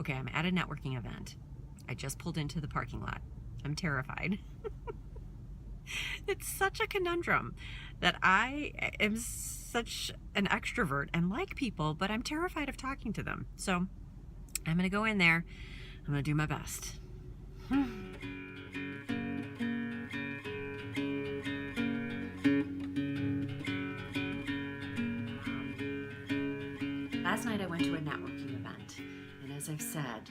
Okay, I'm at a networking event. I just pulled into the parking lot. I'm terrified. It's such a conundrum that I am such an extrovert and like people, but I'm terrified of talking to them. So I'm going to go in there. I'm going to do my best. Last night I went to a networking event, and as I've said,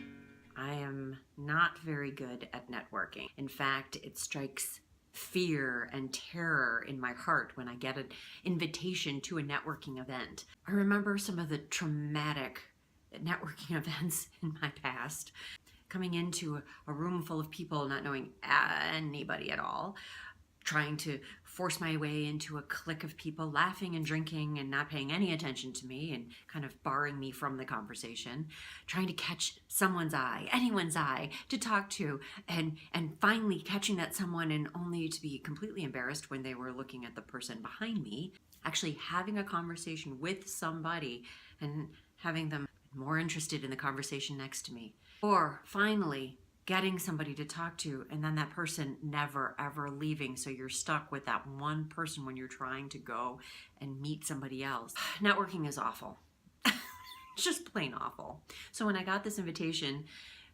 I am not very good at networking. In fact, it strikes fear and terror in my heart when I get an invitation to a networking event. I remember some of the traumatic networking events in my past, coming into a room full of people not knowing anybody at all, trying to force my way into a clique of people, laughing and drinking and not paying any attention to me and kind of barring me from the conversation, trying to catch someone's eye, anyone's eye to talk to, and finally catching that someone, and only to be completely embarrassed when they were looking at the person behind me, actually having a conversation with somebody and having them more interested in the conversation next to me. Or finally getting somebody to talk to, and then that person never ever leaving, so you're stuck with that one person when you're trying to go and meet somebody else. Networking is awful. It's just plain awful. So when I got this invitation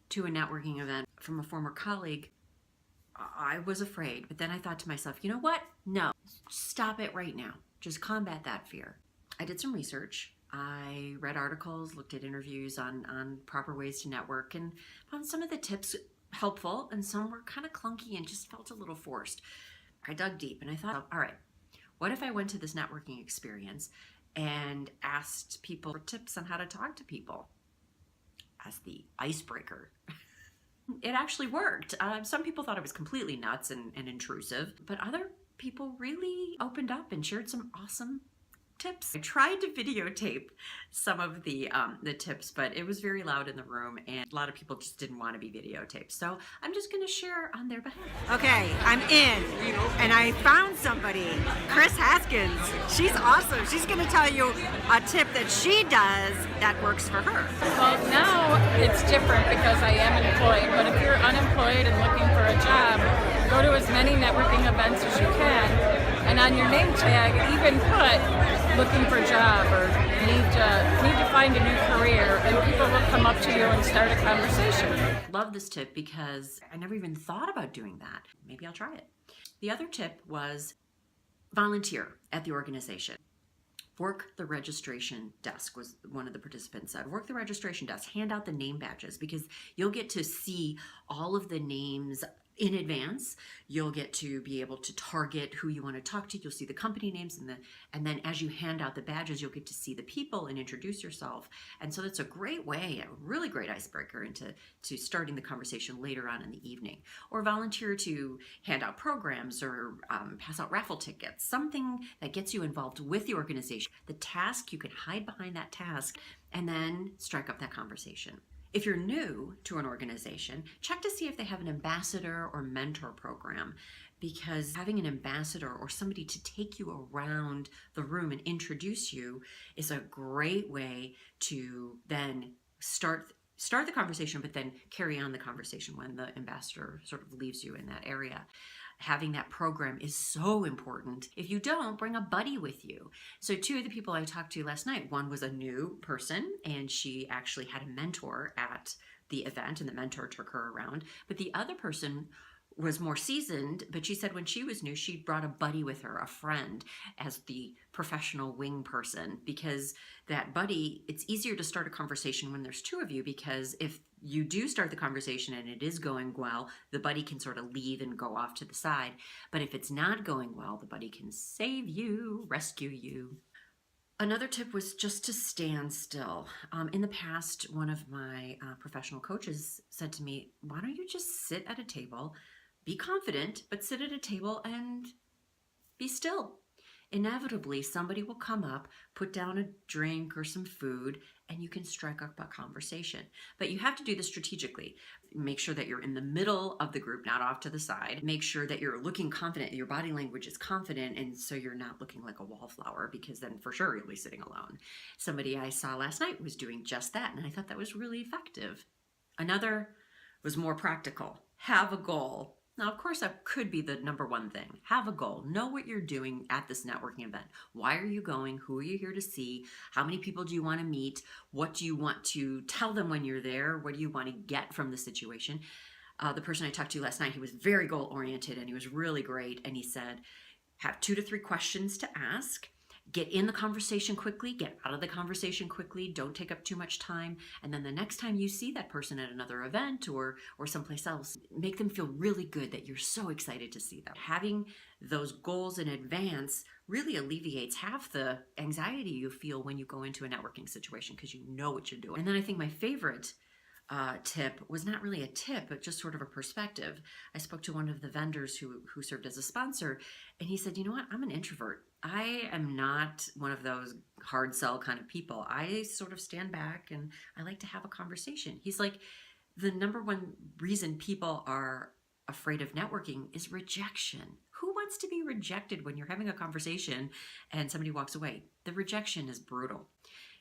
to a networking event from a former colleague, I was afraid, but then I thought to myself, you know what? No, stop it right now. Just combat that fear. I did some research. I read articles, looked at interviews on proper ways to network, and found some of the tips helpful and some were kind of clunky and just felt a little forced. I dug deep and I thought, all right, what if I went to this networking experience and asked people for tips on how to talk to people as the icebreaker? It actually worked. Some people thought it was completely nuts and intrusive, but other people really opened up and shared some awesome tips. I tried to videotape some of the tips, but it was very loud in the room and a lot of people just didn't want to be videotaped. So I'm just going to share on their behalf. Okay, I'm in and I found somebody, Chris Haskins. She's awesome. She's going to tell you a tip that she does that works for her. Well, now it's different because I am employed, but if you're unemployed and looking for a job, go to as many networking events as you can. And on your name tag, even put looking for a job or need to find a new career, and people will come up to you and start a conversation. Love this tip because I never even thought about doing that. Maybe I'll try it. The other tip was volunteer at the organization. Work the registration desk, was one of the participants said. Work the registration desk, hand out the name badges, because you'll get to see all of the names in advance. You'll get to be able to target who you want to talk to. You'll see the company names, and then as you hand out the badges, you'll get to see the people and introduce yourself. And so that's a great way, a really great icebreaker into starting the conversation later on in the evening. Or volunteer to hand out programs or pass out raffle tickets, something that gets you involved with the organization. The task, you can hide behind that task and then strike up that conversation. If you're new to an organization, check to see if they have an ambassador or mentor program, because having an ambassador or somebody to take you around the room and introduce you is a great way to then start the conversation, but then carry on the conversation when the ambassador sort of leaves you in that area. Having that program is so important. If you don't, bring a buddy with you. So two of the people I talked to last night, one was a new person and she actually had a mentor at the event and the mentor took her around. But the other person was more seasoned, but she said when she was new, she brought a buddy with her, a friend, as the professional wing person, because that buddy, it's easier to start a conversation when there's two of you, because if you do start the conversation and it is going well, the buddy can sort of leave and go off to the side. But if it's not going well, the buddy can save you, rescue you. Another tip was just to stand still. In the past, one of my professional coaches said to me, why don't you just sit at a table, be confident, but sit at a table and be still. Inevitably, somebody will come up, put down a drink or some food, and you can strike up a conversation. But you have to do this strategically. Make sure that you're in the middle of the group, not off to the side. Make sure that you're looking confident, your body language is confident, and so you're not looking like a wallflower, because then for sure you'll be sitting alone. Somebody I saw last night was doing just that, and I thought that was really effective. Another was more practical. Have a goal. Now, of course, that could be the number one thing. Have a goal. Know what you're doing at this networking event. Why are you going? Who are you here to see? How many people do you want to meet? What do you want to tell them when you're there? What do you want to get from the situation? The person I talked to last night, he was very goal-oriented and he was really great. And he said, have 2 to 3 questions to ask. Get in the conversation quickly, get out of the conversation quickly, don't take up too much time. And then the next time you see that person at another event or someplace else, make them feel really good that you're so excited to see them. Having those goals in advance really alleviates half the anxiety you feel when you go into a networking situation because you know what you're doing. And then I think my favorite tip was not really a tip, but just sort of a perspective. I spoke to one of the vendors who served as a sponsor, and he said, you know what, I'm an introvert. I am not one of those hard sell kind of people. I sort of stand back and I like to have a conversation. He's like, the number one reason people are afraid of networking is rejection. Who wants to be rejected when you're having a conversation and somebody walks away? The rejection is brutal.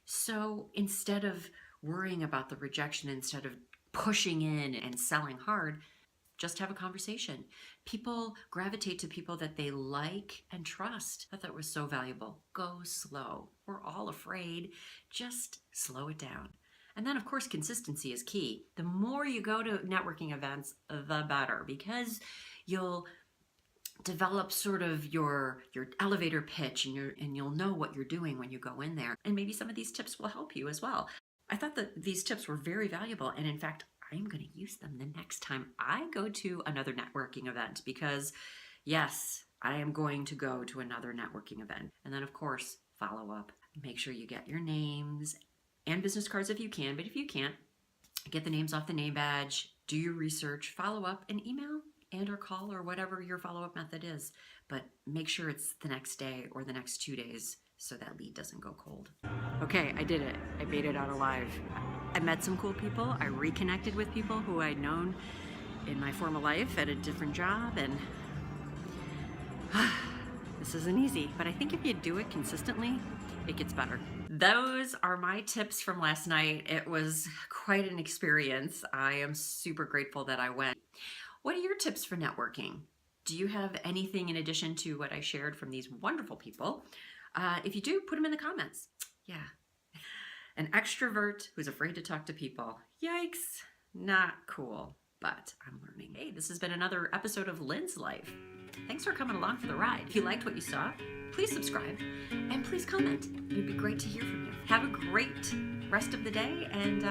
So instead of worrying about the rejection, instead of pushing in and selling hard, just have a conversation. People gravitate to people that they like and trust. I thought it was so valuable. Go slow. We're all afraid. Just slow it down. And then, of course, consistency is key. The more you go to networking events, the better, because you'll develop sort of your elevator pitch and you'll know what you're doing when you go in there. And maybe some of these tips will help you as well. I thought that these tips were very valuable. And in fact, I'm going to use them the next time I go to another networking event because, yes, I am going to go to another networking event. And then, of course, follow up. Make sure you get your names and business cards if you can. But if you can't, get the names off the name badge, do your research, follow up, and email and or call or whatever your follow-up method is. But make sure it's the next day or the next 2 days so that lead doesn't go cold. Okay, I did it. I made it out alive. I met some cool people. I reconnected with people who I'd known in my former life at a different job, and this isn't easy, but I think if you do it consistently, it gets better. Those are my tips from last night. It was quite an experience. I am super grateful that I went. What are your tips for networking? Do you have anything in addition to what I shared from these wonderful people? If you do, put them in the comments. Yeah. An extrovert who's afraid to talk to people. Yikes. Not cool, but I'm learning. Hey, this has been another episode of Lynne's Life. Thanks for coming along for the ride. If you liked what you saw, please subscribe and please comment. It'd be great to hear from you. Have a great rest of the day and